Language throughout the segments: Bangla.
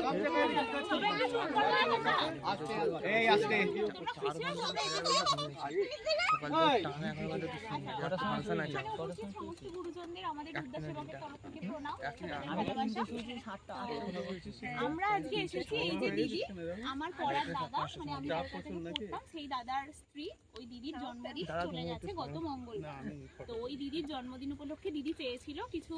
আমরা আজকে এসেছি এই যে দিদি আমার পড়ার দাদা, মানে আমি পড়তাম সেই দাদার স্ত্রী, ওই দিদির জন্মদিন চলে গেছে গত মঙ্গলবার। তো ওই দিদির জন্মদিন উপলক্ষে দিদি চেয়েছিল কিছু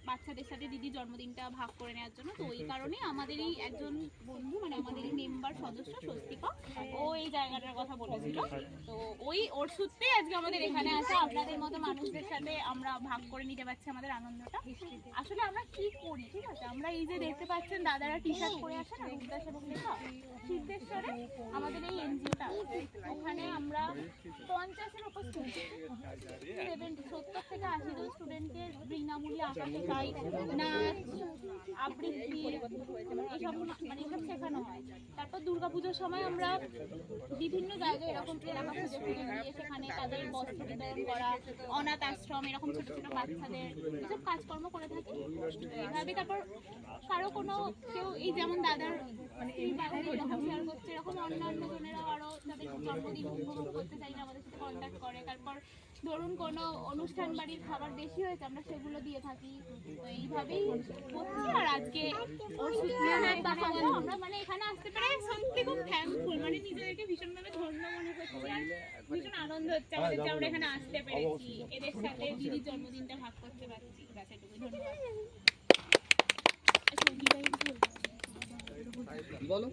বাচ্চাদের সাথে দিদির জন্মদিনটা ভাগ করে নেওয়ার জন্য। তো ওই কারণে আমাদেরই একজন বন্ধু, মানে আমাদেরই মেম্বার সদস্য স্বস্তিকা, ও এই জায়গাটার কথা বলেছিল। তো ওর সূত্রে আজকে আমাদের এখানে আসা, আপনাদের মতো মানুষদের সাথে আমরা ভাগ করে নিতে পারছি আমাদের আনন্দটা। আসলে আমরা কি করি, ঠিক আছে, আমরা এই যে দেখতে পাচ্ছেন দাদারা টি শার্ট পরে আসে না, রূপদাস এবং লেখা সিদ্ধেশ্বরে আমাদের এই এনজিওটা, ওখানে আমরা 50-এর উপর স্টুডেন্ট 70 থেকে 80 জন স্টুডেন্টকে বিনামূল্যে আঁকা শেখাই, নাচ, আবৃত্তি, এসব মানে এসব শেখানো হয়। তারপর দুর্গাপুজোর সময় আমরা বিভিন্ন জায়গায় এরকম এলাকা পুজো দিয়ে সেখানে তাদের বস্ত্র বিতরণ করা, অনাথ আশ্রম, এরকম ছোট ছোট বাচ্চাদের এসব কাজকর্ম করে থাকি এইভাবে। তারপর কারো কোনো কেউ এই যেমন দাদার মানে এরকম শেয়ার করছে, এরকম অন্যান্য জনেরাও আরো যাদের জন্মদিন উপভোগ করতে চাই না আমাদের সাথে কন্ট্যাক্ট করে। তারপর ধরুন কোনো অনুষ্ঠান বাড়ির খাবার বেশি হয়েছে আমরা সেগুলো দিয়ে থাকি। তো এইভাবেই হচ্ছে। আর আজকে আমরা মানে এখানে আসতে পেরে সত্যি খুব থ্যাঙ্কফুল, মানে নিজেদেরকে ভীষণভাবে ধন্য মনে করছি আর ভীষণ আনন্দ হচ্ছে আমাদের যে আমরা এখানে আসতে পেরেছি, এদের সাথে দিদির জন্মদিনটা ভাগ করতে পারছি। ব্যাস এটুকুই, ধন্যবাদ। বলো।